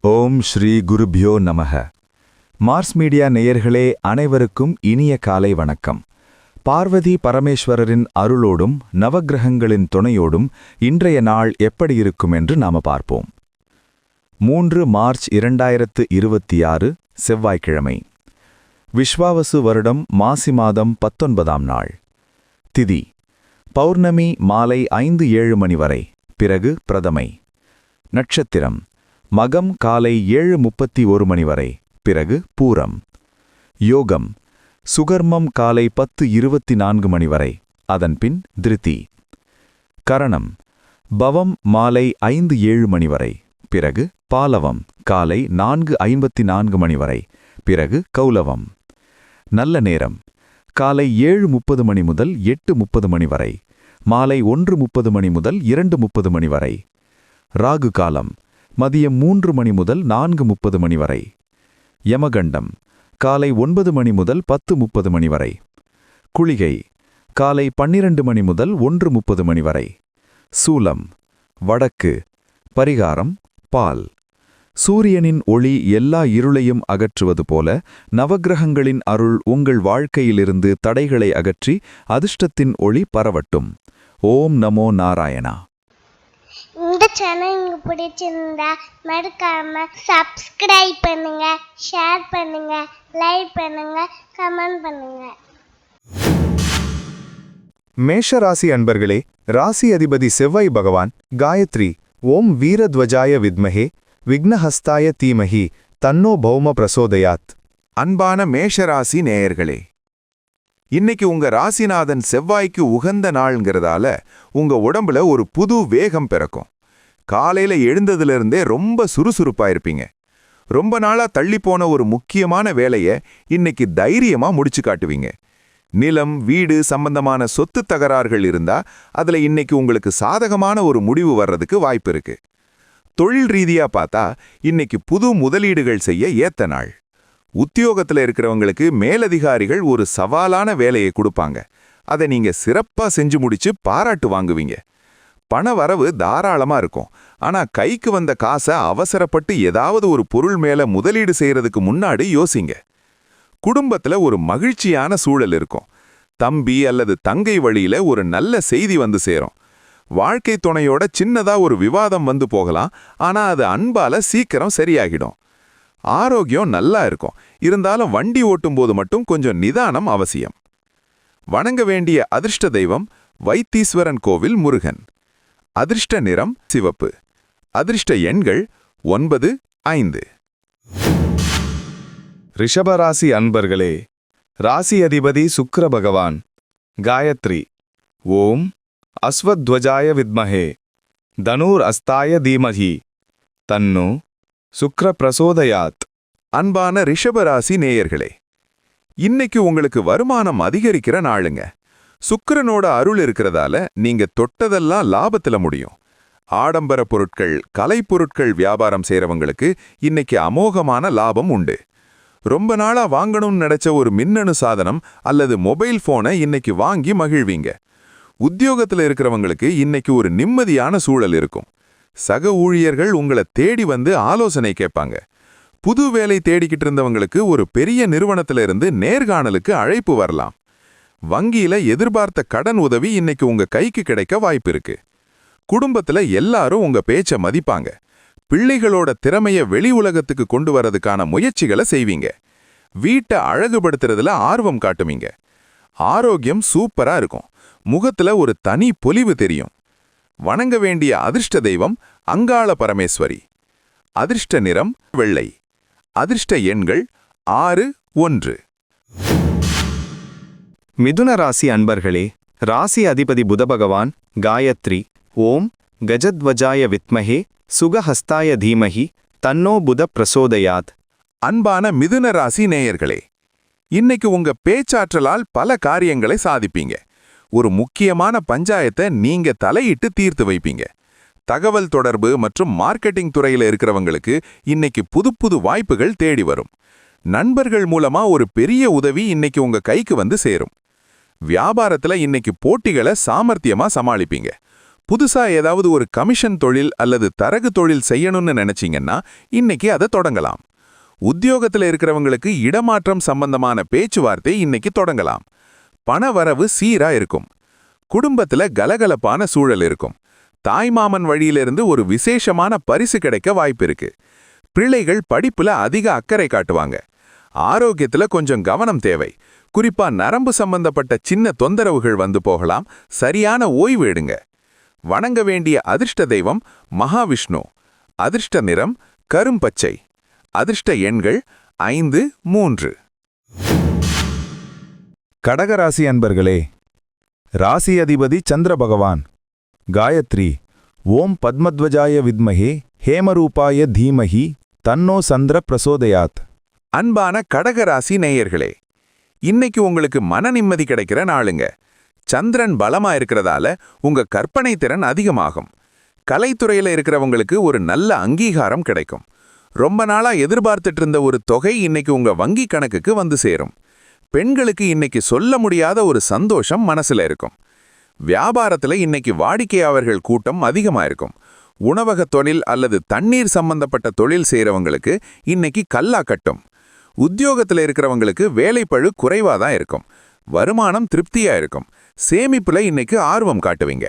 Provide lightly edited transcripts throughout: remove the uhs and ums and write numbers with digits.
ஓம் ஸ்ரீ குருப்யோ நமக. Mars media நேயர்களே அனைவருக்கும் இனிய காலை வணக்கம். பார்வதி பரமேஸ்வரரின் அருளோடும் நவக்கிரகங்களின் துணையோடும் இன்றைய நாள் எப்படி இருக்கும் என்று நாம பார்ப்போம். 3 மார்ச் 2026 செவ்வாய்க்கிழமை. விஸ்வாவசு வருடம் மாசி மாதம் 19ஆம் நாள். திதி பௌர்ணமி மாலை 5-7 மணி வரை, பிறகு பிரதமை. நட்சத்திரம் மகம் காலை 7:31 மணி வரை, பிறகு பூரம். யோகம் சுகர்மம் காலை 10:24 மணி வரை, அதன்பின் திருதி. கரணம் பவம் மாலை 5-7 மணி வரை, பிறகு பாலவம் காலை 4:54 மணி வரை, பிறகு கௌலவம். நல்ல நேரம் காலை 7:30 மணி முதல் 8:30 மணி வரை, மாலை 1:30 மணி முதல் 2:30 மணி வரை. ராகு காலம் மதியம் 3 மணி முதல் 4:30 மணி வரை. யமகண்டம் காலை 9 மணி முதல் 10:30 மணி வரை. குளிகை காலை 12 மணி முதல் 1:30 மணி வரை. சூலம் வடக்கு. பரிகாரம் பால். சூரியனின் ஒளி எல்லா இருளையும் அகற்றுவது போல நவக்கிரகங்களின் அருள் உங்கள் வாழ்க்கையிலிருந்து தடைகளை அகற்றி அதிர்ஷ்டத்தின் ஒளி பரவட்டும். ஓம் நமோ நாராயணா. இந்த சேனல் உங்களுக்கு பிடிச்சிருந்தா மறக்காம சப்ஸ்கிரைப் பண்ணுங்க, ஷேர் பண்ணுங்க, லைக் பண்ணுங்க, கமெண்ட் பண்ணுங்க. மேஷ ராசி அன்பர்களே, ராசி அதிபதி செவ்வாய் பகவான் காயத்ரி ஓம் வீரத்வஜாய வித்மஹே விக்னஹஸ்தாய தீமஹி தன்னோ பௌம பிரசோதயாத். அன்பான மேஷராசி நேயர்களே, இன்னைக்கு உங்க ராசிநாதன் செவ்வாய்க்கு உகந்த நாள்ங்கிறதால உங்க உடம்புல ஒரு புது வேகம் பிறக்கும். காலையில எழுந்ததிலிருந்தே ரொம்ப சுறுசுறுப்பா இருப்பீங்க. ரொம்ப நாளா தள்ளிப்போன ஒரு முக்கியமான வேலையை இன்னைக்கு தைரியமா முடிச்சு காட்டுவீங்க. நிலம் வீடு சம்பந்தமான சொத்து தகராறுகள் இருந்தா அதுல இன்னைக்கு உங்களுக்கு சாதகமான ஒரு முடிவு வர்றதுக்கு வாய்ப்பு இருக்கு. தொழில் ரீதியா பார்த்தா இன்னைக்கு புது முதலீடுகள் செய்ய ஏத்த நாள். உத்தியோகத்துல இருக்கிறவங்களுக்கு மேலதிகாரிகள் ஒரு சவாலான வேலையை கொடுப்பாங்க. அதை நீங்க சிறப்பா செஞ்சு முடிச்சு பாராட்டு வாங்குவீங்க. பண வரவு தாராளமா இருக்கும். ஆனா கைக்கு வந்த காசை அவசரப்பட்டு ஏதாவது ஒரு பொருள் மேல முதலீடு செய்யறதுக்கு முன்னாடி யோசிங்க. குடும்பத்துல ஒரு மகிழ்ச்சியான சூழல் இருக்கும். தம்பி அல்லது தங்கை வழியில ஒரு நல்ல செய்தி வந்து சேரும். வாழ்க்கை துணையோட சின்னதா ஒரு விவாதம் வந்து போகலாம். ஆனா அது அன்பால சீக்கிரம் சரியாகிடும். ஆரோக்கியம் நல்லா இருக்கும். இருந்தாலும் வண்டி ஓட்டும்போது மட்டும் கொஞ்சம் நிதானம் அவசியம். வணங்க வேண்டிய அதிர்ஷ்ட தெய்வம் வைத்தீஸ்வரன் கோவில் முருகன். அதிர்ஷ்ட நிறம் சிவப்பு. அதிர்ஷ்ட எண்கள் 9, 5. ரிஷபராசி அன்பர்களே, ராசி அதிபதி சுக்கிர பகவான் காயத்ரி ஓம் அஸ்வத்வஜாய வித்மஹே தனூர் அஸ்தாய தீமஹி தன்னோ சுக்ர பிரசோதயாத். அன்பான ரிஷபராசி நேயர்களே, இன்னைக்கு உங்களுக்கு வருமானம் அதிகரிக்கிற நாளுங்க. சுக்கிரனோட அருள் இருக்கிறதால நீங்க தொட்டதெல்லாம் லாபத்துல முடியும். ஆடம்பர பொருட்கள் கலைப்பொருட்கள் வியாபாரம் செய்றவங்களுக்கு இன்னைக்கு அமோகமான லாபம் உண்டு. ரொம்ப நாளா வாங்கணும்னு நினைச்ச ஒரு மின்னணு சாதனம் அல்லது மொபைல் போனை இன்னைக்கு வாங்கி மகிழ்வீங்க. உத்தியோகத்துல இருக்கிறவங்களுக்கு இன்னைக்கு ஒரு நிம்மதியான சூழல் இருக்கும். சக ஊழியர்கள் உங்களை தேடி வந்து ஆலோசனை கேட்பாங்க. புது வேலை தேடிக்கிட்டு இருந்தவங்களுக்கு ஒரு பெரிய நிறுவனத்துல இருந்து நேர்காணலுக்கு அழைப்பு வரலாம். வங்கியில எதிர்பார்த்த கடன் உதவி இன்னைக்கு உங்க கைக்கு கிடைக்க வாய்ப்பு இருக்கு. குடும்பத்துல எல்லாரும் உங்க பேச்ச மதிப்பாங்க. பிள்ளைகளோட திறமைய வெளி உலகத்துக்கு கொண்டு வரதுக்கான முயற்சிகளை செய்வீங்க. வீட்டை அழகுபடுத்துறதுல ஆர்வம் காட்டுவீங்க. ஆரோக்கியம் சூப்பரா இருக்கும். முகத்துல ஒரு தனி பொலிவு தெரியும். வணங்க வேண்டிய அதிர்ஷ்ட தெய்வம் அங்காள பரமேஸ்வரி. அதிர்ஷ்ட நிறம் வெள்ளை. அதிர்ஷ்ட எண்கள் 6, 1. மிதுன ராசி அன்பர்களே, ராசி அதிபதி புத பகவான் காயத்ரி ஓம் கஜத்வஜாய வித்மஹே சுகஹஸ்தாய தீமஹி தன்னோ புத பிரசோதயாத். அன்பான மிதுன ராசி நேயர்களே, இன்னைக்கு உங்க பேச்சாற்றலால் பல காரியங்களை சாதிப்பீங்க. ஒரு முக்கியமான பஞ்சாயத்தை நீங்க தலையிட்டு தீர்த்து வைப்பீங்க. தகவல் தொடர்பு மற்றும் மார்க்கெட்டிங் துறையில இருக்கிறவங்களுக்கு இன்னைக்கு புது புது வாய்ப்புகள் தேடி வரும். நண்பர்கள் மூலமா ஒரு பெரிய உதவி இன்னைக்கு உங்க கைக்கு வந்து சேரும். வியாபாரத்துல இன்னைக்கு போட்டிகளை சாமர்த்தியமா சமாளிப்பீங்க. புதுசா ஏதாவது ஒரு கமிஷன் தொழில் அல்லது தரகு தொழில் செய்யணும்னு நினைச்சீங்கன்னா இன்னைக்கு அதை தொடங்கலாம். உத்தியோகத்துல இருக்கிறவங்களுக்கு இடமாற்றம் சம்பந்தமான பேச்சுவார்த்தை இன்னைக்கு தொடங்கலாம். பண வரவு சீரா இருக்கும். குடும்பத்துல கலகலப்பான சூழல் இருக்கும். தாய்மாமன் வழியிலிருந்து ஒரு விசேஷமான பரிசு கிடைக்க வாய்ப்பு இருக்கு. பிள்ளைகள் படிப்புல அதிக அக்கறை காட்டுவாங்க. ஆரோக்கியத்துல கொஞ்சம் கவனம் தேவை. குறிப்பா நரம்பு சம்பந்தப்பட்ட சின்ன தொந்தரவுகள் வந்து போகலாம். சரியான ஓய்வு எடுங்க. வணங்க வேண்டிய அதிர்ஷ்ட தெய்வம் மகாவிஷ்ணு. அதிர்ஷ்ட நிறம் கரும்பச்சை. அதிர்ஷ்ட எண்கள் 5, 3. கடகராசி அன்பர்களே, ராசி அதிபதி சந்திர பகவான். காயத்ரி. ஓம் பத்மத்வஜாய வித்மஹே ஹேமரூபாய தீமஹி தன்னோ சந்திர பிரசோதயாத். அன்பான கடகராசி நேயர்களே, இன்னைக்கு உங்களுக்கு மன நிம்மதி கிடைக்கிற நாளுங்க. சந்திரன் பலமா இருக்கிறதால உங்க கற்பனை திறன் அதிகமாகும். கலைத்துறையில இருக்கிறவங்களுக்கு ஒரு நல்ல அங்கீகாரம் கிடைக்கும். ரொம்ப நாளா எதிர்பார்த்துட்டு இருந்த ஒரு தொகை இன்னைக்கு உங்க வங்கி கணக்குக்கு வந்து சேரும். பெண்களுக்கு இன்னைக்கு சொல்ல முடியாத ஒரு சந்தோஷம் மனசுல இருக்கும். வியாபாரத்துல இன்னைக்கு வாடிக்கையாளர்கள் கூட்டம் அதிகமா இருக்கும். உணவக தொழில் அல்லது தண்ணீர் சம்பந்தப்பட்ட தொழில் செய்யறவங்களுக்கு இன்னைக்கு கல்லா கட்டும். உத்தியோகத்துல இருக்கிறவங்களுக்கு வேலைப்பழு குறைவாதான் இருக்கும். வருமானம் திருப்தியா இருக்கும். சேமிப்புல இன்னைக்கு ஆர்வம் காட்டுவீங்க.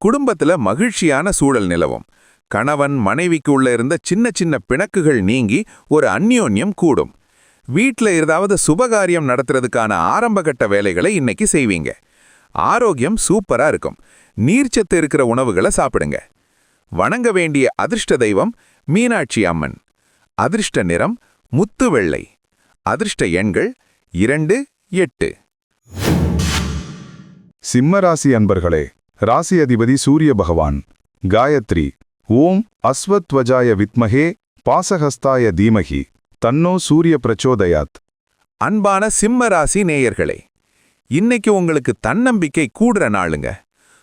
குடும்பத்துல மகிழ்ச்சியான சூழல் நிலவும். கணவன் மனைவிக்கு உள்ள இருந்த சின்ன சின்ன பிணக்குகள் நீங்கி ஒரு அந்யோன்யம் கூடும். வீட்ல ஏதாவது சுபகாரியம் நடத்துறதுக்கான ஆரம்பகட்ட வேலைகளை இன்னைக்கு செய்வீங்க. ஆரோக்கியம் சூப்பரா இருக்கும். நீர்ச்சத்து இருக்கிற உணவுகளை சாப்பிடுங்க. வணங்க வேண்டிய அதிர்ஷ்ட தெய்வம் மீனாட்சி அம்மன். அதிர்ஷ்ட நிறம் முத்து வெள்ளை. அதிர்ஷ்ட எண்கள் 2, 8. சிம்மராசி அன்பர்களே, ராசி அதிபதி சூரிய பகவான். காயத்ரி. ஓம் அஸ்வத்வஜாய வித்மஹே பாசஹஸ்தாய தீமஹி தன்னோ சூரிய பிரச்சோதயாத். அன்பான சிம்ம ராசி நேயர்களே, இன்னைக்கு உங்களுக்கு தன்னம்பிக்கை கூடுற நாளுங்க.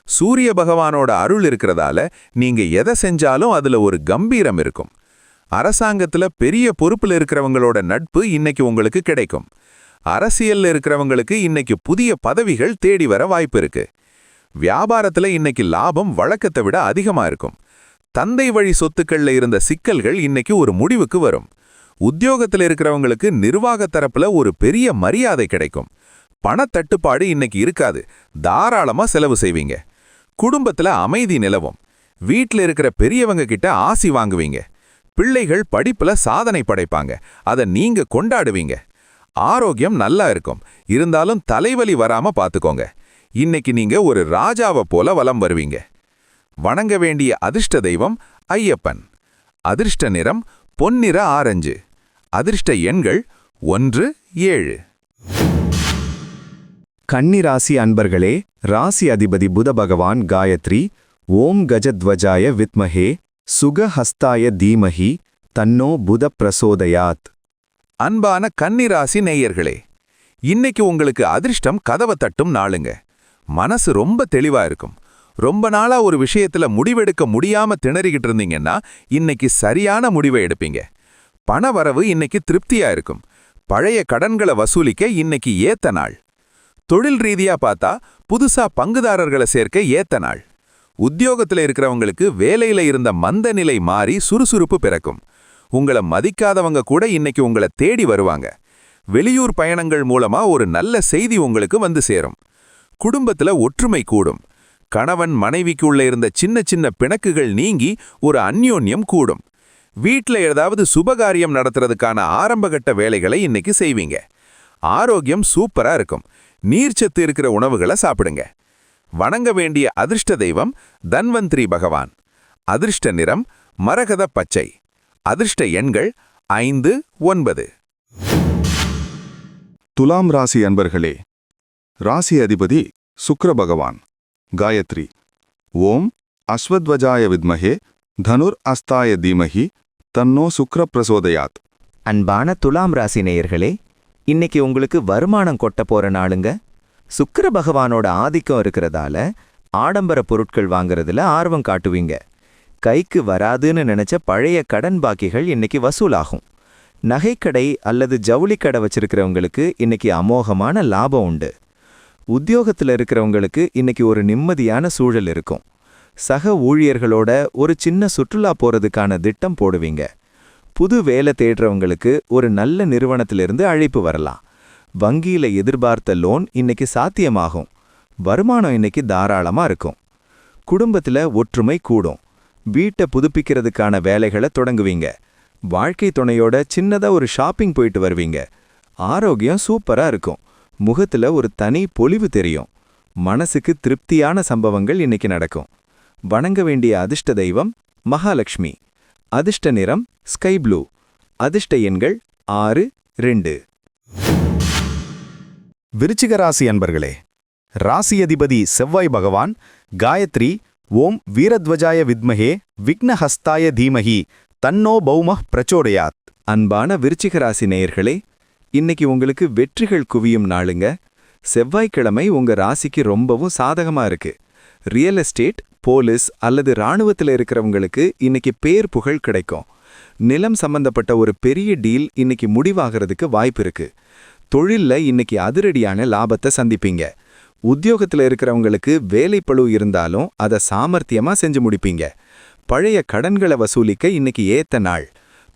சூரிய பகவானோட அருள் இருக்கிறதால நீங்க எதை செஞ்சாலும் அதுல ஒரு கம்பீரம் இருக்கும். அரசாங்கத்துல பெரிய பொறுப்புல இருக்கிறவங்களோட நட்பு இன்னைக்கு உங்களுக்கு கிடைக்கும். அரசியல்ல இருக்கிறவங்களுக்கு இன்னைக்கு புதிய பதவிகள் தேடி வர வாய்ப்பு இருக்கு. வியாபாரத்துல இன்னைக்கு லாபம் வழக்கத்தை விட அதிகமா இருக்கும். தந்தை வழி சொத்துக்கள்ல இருந்த சிக்கல்கள் இன்னைக்கு ஒரு முடிவுக்கு வரும். உத்தியோகத்துல இருக்கிறவங்களுக்கு நிர்வாக தரப்புல ஒரு பெரிய மரியாதை கிடைக்கும். பணத்தட்டுப்பாடு இன்னைக்கு இருக்காது. தாராளமா செலவு செய்வீங்க. குடும்பத்துல அமைதி நிலவும். வீட்ல இருக்கிற பெரியவங்க கிட்ட ஆசி வாங்குவீங்க. பிள்ளைகள் படிப்புல சாதனை படைப்பாங்க. அதை நீங்க கொண்டாடுவீங்க. ஆரோக்கியம் நல்லா இருக்கும். இருந்தாலும் தலைவலி வராம பாத்துக்கோங்க. இன்னைக்கு நீங்க ஒரு ராஜாவை போல வலம் வருவீங்க. வணங்க வேண்டிய அதிர்ஷ்ட தெய்வம் ஐயப்பன். அதிர்ஷ்ட நிறம் பொன்னிற ஆரஞ்சு. அதிர்ஷ்ட எண்கள் 1, 7. கன்னிராசி அன்பர்களே, ராசி அதிபதி புத பகவான். காயத்ரி. ஓம் கஜத்வஜாய வித்மஹே சுகஹஸ்தாய தீமஹி தன்னோ புத பிரசோதயாத். அன்பான கன்னிராசி நேயர்களே, இன்னைக்கு உங்களுக்கு அதிர்ஷ்டம் கதவை தட்டும் நாளுங்க. மனசு ரொம்ப தெளிவா இருக்கும். ரொம்ப நாளா ஒரு விஷயத்துல முடிவெடுக்க முடியாம திணறிக்கிட்டு இருந்தீங்கன்னா இன்னைக்கு சரியான முடிவை எடுப்பீங்க. பண வரவு இன்னைக்கு திருப்தியா இருக்கும். பழைய கடன்களை வசூலிக்க இன்னைக்கு ஏத்த நாள். தொழில் ரீதியா பார்த்தா புதுசா பங்குதாரர்களை சேர்க்க ஏத்த நாள். உத்தியோகத்துல இருக்கிறவங்களுக்கு வேலையில இருந்த மந்த நிலை மாறி சுறுசுறுப்பு பிறக்கும். உங்களை மதிக்காதவங்க கூட இன்னைக்கு உங்களை தேடி வருவாங்க. வெளியூர் பயணங்கள் மூலமா ஒரு நல்ல செய்தி உங்களுக்கு வந்து சேரும். குடும்பத்துல ஒற்றுமை கூடும். கணவன் மனைவிக்குள்ள இருந்த சின்ன சின்ன பிணக்குகள் நீங்கி ஒரு அந்யோன்யம் கூடும். வீட்ல ஏதாவது சுபகாரியம் நடத்துறதுக்கான ஆரம்பகட்ட வேலைகளை இன்னைக்கு செய்வீங்க. ஆரோக்கியம் சூப்பரா இருக்கும். நீர்ச்சத்து இருக்கிற உணவுகளை சாப்பிடுங்க. வணங்க வேண்டிய அதிர்ஷ்ட தெய்வம் தன்வந்திரி பகவான். அதிர்ஷ்ட நிறம் மரகத பச்சை. அதிர்ஷ்ட எண்கள் 5, 9. துலாம் ராசி அன்பர்களே, ராசி அதிபதி சுக்கிர பகவான். காயத்ரி. ஓம் அஸ்வத்வஜாய வித்மஹே தனுர் அஸ்தாய தீமஹி தன்னோ சுக்ர பிரசோதயாத். அன்பான துலாம் ராசி நேயர்களே, இன்னைக்கு உங்களுக்கு வருமானம் கொட்ட போற நாளுங்க. சுக்கிர பகவானோட ஆதிக்கம் இருக்கிறதால ஆடம்பர பொருட்கள் வாங்குறதுல ஆர்வம் காட்டுவீங்க. கைக்கு வராதுன்னு நினைச்ச பழைய கடன் பாக்கிகள் இன்னைக்கு வசூலாகும். நகைக்கடை அல்லது ஜவுளிக்கடை வச்சிருக்கிறவங்களுக்கு இன்னைக்கு அமோகமான லாபம் உண்டு. உத்தியோகத்தில் இருக்கிறவங்களுக்கு இன்னைக்கு ஒரு நிம்மதியான சூழல் இருக்கும். சக ஊழியர்களோட ஒரு சின்ன சுற்றுலா போறதுக்கான திட்டம் போடுவீங்க. புது வேலை தேடுறவங்களுக்கு ஒரு நல்ல நிறுவனத்திலிருந்து அழைப்பு வரலாம். வங்கியில எதிர்பார்த்த லோன் இன்னைக்கு சாத்தியமாகும். வருமானம் இன்னைக்கு தாராளமா இருக்கும். குடும்பத்துல ஒற்றுமை கூடும். வீட்டை புதுப்பிக்கிறதுக்கான வேலைகளை தொடங்குவீங்க. வாழ்க்கை துணையோட சின்னதா ஒரு ஷாப்பிங் போயிட்டு வருவீங்க. ஆரோக்கியம் சூப்பரா இருக்கும். முகத்துல ஒரு தனி பொலிவு தெரியும். மனசுக்கு திருப்தியான சம்பவங்கள் இன்னைக்கு நடக்கும். வணங்க வேண்டிய அதிர்ஷ்ட தெய்வம் மகாலட்சுமி. அதிர்ஷ்ட நிறம் ஸ்கை ப்ளூ. அதிர்ஷ்ட எண்கள் 6, 2. விருச்சிக ராசி அன்பர்களே, ராசி அதிபதி செவ்வாய் பகவான் காயத்ரி ஓம் வீரத்வஜாய வித்மஹே விக்னஹஸ்தாய தீமஹி தன்னோ பௌமः பிரச்சோதயாத். அன்பான விருச்சிக ராசி நேயர்களே, இன்னைக்கு உங்களுக்கு வெற்றிகள் குவியும் நாளுங்க. செவ்வாய்க்கிழமை உங்க ராசிக்கு ரொம்பவும் சாதகமா இருக்கு. ரியல் எஸ்டேட், போலீஸ் அல்லது இராணுவத்தில் இருக்கிறவங்களுக்கு இன்னைக்கு பேர் புகழ் கிடைக்கும். நிலம் சம்பந்தப்பட்ட ஒரு பெரிய டீல் இன்னைக்கு முடிவாகிறதுக்கு வாய்ப்பு இருக்கு. தொழில்ல இன்னைக்கு அதிரடியான லாபத்தை சந்திப்பீங்க. உத்தியோகத்தில் இருக்கிறவங்களுக்கு வேலைப்பளு இருந்தாலும் அதை சாமர்த்தியமா செஞ்சு முடிப்பீங்க. பழைய கடன்களை வசூலிக்க இன்னைக்கு ஏத்த நாள்.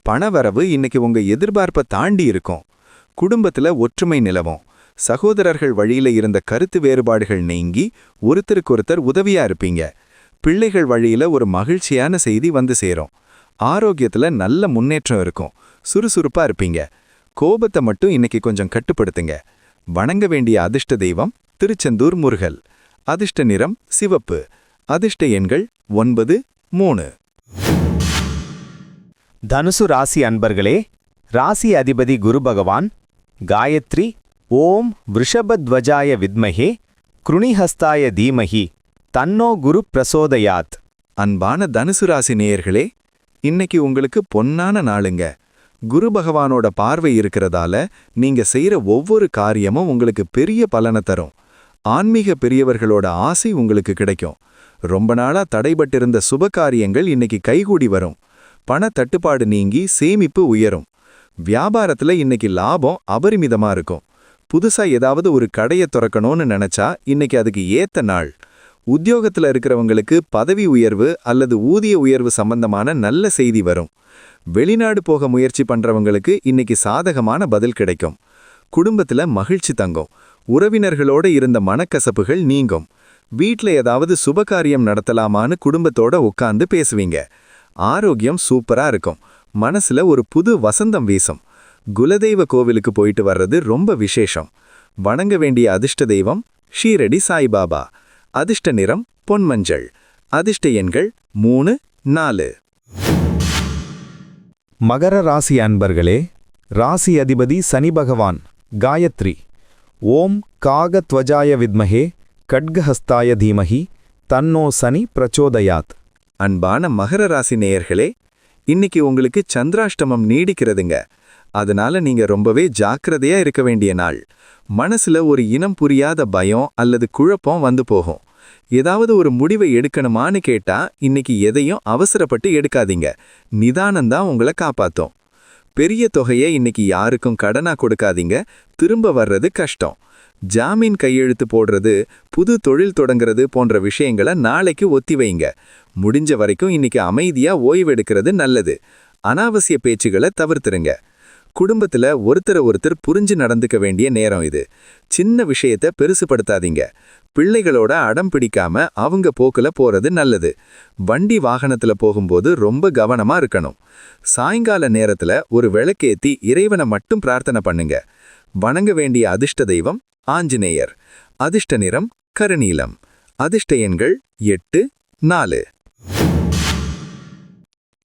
பணவரவு இன்னைக்கு உங்க எதிர்பார்ப்பை தாண்டி இருக்கும். குடும்பத்துல ஒற்றுமை நிலவும். சகோதரர்கள் வழியில இருந்த கருத்து வேறுபாடுகள் நீங்கி ஒருத்தருக்கொருத்தர் உதவியா இருப்பீங்க. பிள்ளைகள் வழியில ஒரு மகிழ்ச்சியான செய்தி வந்து சேரும். ஆரோக்கியத்துல நல்ல முன்னேற்றம் இருக்கும். சுறுசுறுப்பா இருப்பீங்க. கோபத்தை மட்டும் இன்னைக்கு கொஞ்சம் கட்டுப்படுத்துங்க. வணங்க வேண்டிய அதிர்ஷ்ட தெய்வம் திருச்செந்தூர் முருகல். அதிர்ஷ்ட நிறம் சிவப்பு. அதிர்ஷ்ட எண்கள் 9, 3. தனுசு ராசி அன்பர்களே, ராசி அதிபதி குரு பகவான் காயத்ரி ஓம் விருஷபத்வஜாய வித்மஹே க்ருணிஹஸ்தாய தீமஹி தன்னோ குரு பிரசோதயாத். அன்பான தனுசு ராசி நேயர்களே, இன்னைக்கு உங்களுக்கு பொன்னான நாளுங்க. குரு பகவானோட பார்வை இருக்கிறதால நீங்க செய்யற ஒவ்வொரு காரியமும் உங்களுக்கு பெரிய பலனை தரும். ஆன்மீக பெரியவர்களோட ஆசை உங்களுக்கு கிடைக்கும். ரொம்ப நாளா தடைபட்டிருந்த சுப காரியங்கள் இன்னைக்கு கைகூடி வரும். பண தட்டுப்பாடு நீங்கி சேமிப்பு உயரும். வியாபாரத்துல இன்னைக்கு லாபம் அபரிமிதமா இருக்கும். புதுசா ஏதாவது ஒரு கடையை திறக்கணும்னு நினைச்சா இன்னைக்கு அதுக்கு ஏத்த நாள். உத்தியோகத்துல இருக்கிறவங்களுக்கு பதவி உயர்வு அல்லது ஊதிய உயர்வு சம்பந்தமான நல்ல செய்தி வரும். வெளிநாடு போக முயற்சி பண்றவங்களுக்கு இன்னைக்கு சாதகமான பதில் கிடைக்கும். குடும்பத்துல மகிழ்ச்சி தங்கும். உறவினர்களோட இருந்த மனக்கசப்புகள் நீங்கும். வீட்ல ஏதாவது சுபகாரியம் நடத்தலாமான்னு குடும்பத்தோட உட்கார்ந்து பேசுவீங்க. ஆரோக்கியம் சூப்பரா இருக்கும். மனசுல ஒரு புது வசந்தம் வீசும். குலதெய்வ கோவிலுக்கு போயிட்டு வர்றது ரொம்ப விசேஷம். வணங்க வேண்டிய அதிர்ஷ்ட தெய்வம் ஷீரடி சாய்பாபா. அதிர்ஷ்ட நிறம் பொன்மஞ்சள். அதிர்ஷ்ட எண்கள் 3, 4. மகர ராசி அன்பர்களே, ராசி அதிபதி சனி பகவான் காயத்ரி ஓம் காகத்வஜாய வித்மஹே கட்கஹஸ்தாய தீமஹி தன்னோ சனி பிரச்சோதயாத். அன்பான மகர ராசி நேயர்களே, இன்னைக்கு உங்களுக்கு சந்திராஷ்டமம் நீடிக்கிறதுங்க. அதனால நீங்க ரொம்பவே ஜாக்கிரதையா இருக்க வேண்டிய நாள். மனசுல ஒரு இனம் புரியாத பயம் அல்லது குழப்பம் வந்து போகும். ஏதாவது ஒரு முடிவை எடுக்கணுமான்னு கேட்டா இன்னைக்கு எதையும் அவசரப்பட்டு எடுக்காதீங்க. நிதானம்தான் உங்களை காப்பாத்தும். பெரிய தொகையை இன்னைக்கு யாருக்கும் கடனா கொடுக்காதீங்க. திரும்ப வர்றது கஷ்டம். ஜாமீன் கையெழுத்து போடுறது, புது தொழில் தொடங்குறது போன்ற விஷயங்களை நாளைக்கு ஒத்தி வைங்க. முடிஞ்ச வரைக்கும் இன்னைக்கு அமைதியா ஓய்வெடுக்கிறது நல்லது. அனாவசிய பேச்சுகளை தவிர்த்துருங்க. குடும்பத்துல ஒருத்தர் புரிஞ்சு நடந்துக்க வேண்டிய நேரம் இது. சின்ன விஷயத்தை பெருசுபடுத்தாதீங்க. பிள்ளைகளோட அடம் பிடிக்காம அவங்க போக்குல போறது நல்லது. வண்டி வாகனத்துல போகும்போது ரொம்ப கவனமா இருக்கணும். சாயங்கால நேரத்துல ஒரு விளக்கேத்தி இறைவனை மட்டும் பிரார்த்தனை பண்ணுங்க. வணங்க வேண்டிய அதிர்ஷ்ட தெய்வம் ஆஞ்சநேயர். அதிர்ஷ்ட நிறம் கருநீலம். அதிர்ஷ்ட எண்கள் 8, 4.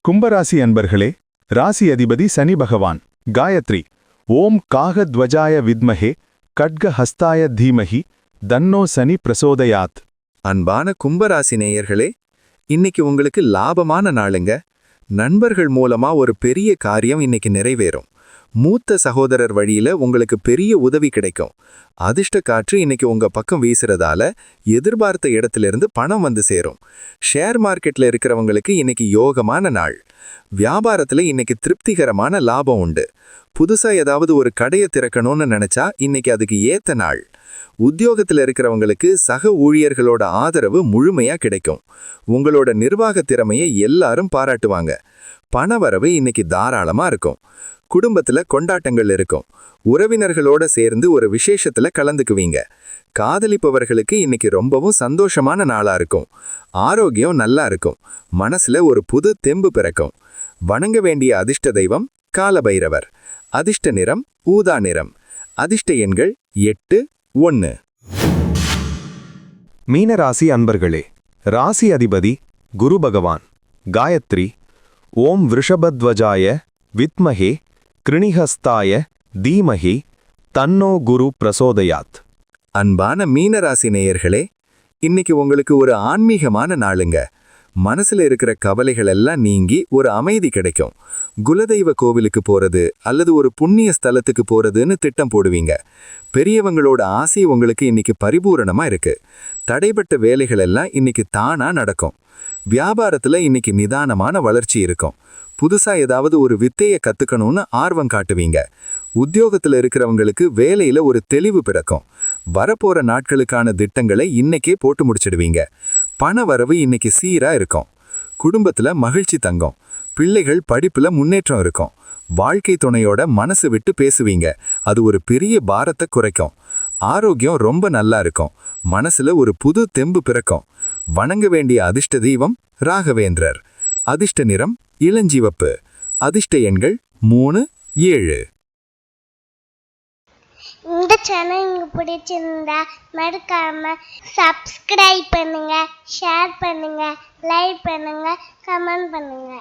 கும்பராசி அன்பர்களே, ராசி அதிபதி சனி பகவான் காயத்ரி ஓம் காகத்வஜாய வித்மஹே கட்கஹஸ்தாய தீமஹி தன்னோ சனி பிரசோதயாத். அன்பான கும்பராசி நேயர்களே, இன்னைக்கு உங்களுக்கு லாபமான நாளுங்க. நண்பர்கள் மூலமா ஒரு பெரிய காரியம் இன்னைக்கு நிறைவேறும். மூத்த சகோதரர் வழியில உங்களுக்கு பெரிய உதவி கிடைக்கும். அதிர்ஷ்ட காற்று இன்னைக்கு உங்க பக்கம் வீசுறதால எதிர்பார்த்த இடத்திலிருந்து பணம் வந்து சேரும். ஷேர் மார்க்கெட்ல இருக்கிறவங்களுக்கு இன்னைக்கு யோகமான நாள். வியாபாரத்துல இன்னைக்கு திருப்திகரமான லாபம் உண்டு. புதுசா ஏதாவது ஒரு கடையை திறக்கணும்னு நினைச்சா இன்னைக்கு அதுக்கு ஏத்த நாள். உத்தியோகத்தில் இருக்கிறவங்களுக்கு சக ஊழியர்களோட ஆதரவு முழுமையா கிடைக்கும். உங்களோட நிர்வாக திறமையை எல்லாரும் பாராட்டுவாங்க. பணவரவு இன்னைக்கு தாராளமா இருக்கும். குடும்பத்துல கொண்டாட்டங்கள் இருக்கும். உறவினர்களோட சேர்ந்து ஒரு விசேஷத்துல கலந்துக்குவீங்க. காதலிப்பவர்களுக்கு இன்னைக்கு ரொம்பவும் சந்தோஷமான நாளா இருக்கும். ஆரோக்கியம் நல்லா இருக்கும். மனசுல ஒரு புது தெம்பு பிறக்கும். வணங்க வேண்டிய அதிர்ஷ்ட தெய்வம் காலபைரவர். அதிர்ஷ்ட நிறம் ஊதா நிறம். அதிர்ஷ்ட எண்கள் 8, 1. மீனராசி அன்பர்களே, ராசி அதிபதி குரு பகவான். காயத்ரி. ஓம் விருஷபத்வஜாய வித்மஹே கிருணிஹஸ்தாய தீமஹி தன்னோ குரு பிரசோதயாத். அன்பான மீனராசி நேயர்களே, இன்னைக்கு உங்களுக்கு ஒரு ஆன்மீகமான நாளுங்க. மனசுல இருக்கிற கவலைகள் எல்லாம் நீங்கி ஒரு அமைதி கிடைக்கும். குலதெய்வ கோவிலுக்கு போறது அல்லது ஒரு புண்ணிய ஸ்தலத்துக்கு போறதுன்னு திட்டம் போடுவீங்க. பெரியவங்களோட ஆசை உங்களுக்கு இன்னைக்கு பரிபூரணமா இருக்கு. தடைப்பட்ட வேலைகள் எல்லாம் இன்னைக்கு தானா நடக்கும். வியாபாரத்துல இன்னைக்கு நிதானமான வளர்ச்சி இருக்கும். புதுசா ஏதாவது ஒரு வித்தையை கத்துக்கணும்னு ஆர்வம் காட்டுவீங்க. உத்தியோகத்துல இருக்கிறவங்களுக்கு வேலையில ஒரு தெளிவு பிறக்கும். வரப்போற நாட்களுக்கான திட்டங்களை இன்னைக்கே போட்டு முடிச்சிடுவீங்க. பண வரவு இன்னைக்கு சீரா இருக்கும். குடும்பத்துல மகிழ்ச்சி தங்கும். பிள்ளைகள் படிப்புல முன்னேற்றம் இருக்கும். வாழ்க்கை துணையோட மனசு விட்டு பேசுவீங்க. அது ஒரு பெரிய பாரத்தை குறைக்கும். ஆரோக்கியம் ரொம்ப நல்லா இருக்கும். மனசுல ஒரு புது தெம்பு பிறக்கும். வணங்க வேண்டிய அதிர்ஷ்ட தெய்வம் ராகவேந்திரர். அதிர்ஷ்ட நிறம் இளஞ்சிவப்பு. அதிர்ஷ்ட எண்கள் 3, 7. இந்த சேனல் உங்களுக்கு பிடிச்சிருந்தா மறக்காம சப்ஸ்கிரைப் பண்ணுங்க, ஷேர் பண்ணுங்க, லைக் பண்ணுங்க, கமெண்ட் பண்ணுங்க.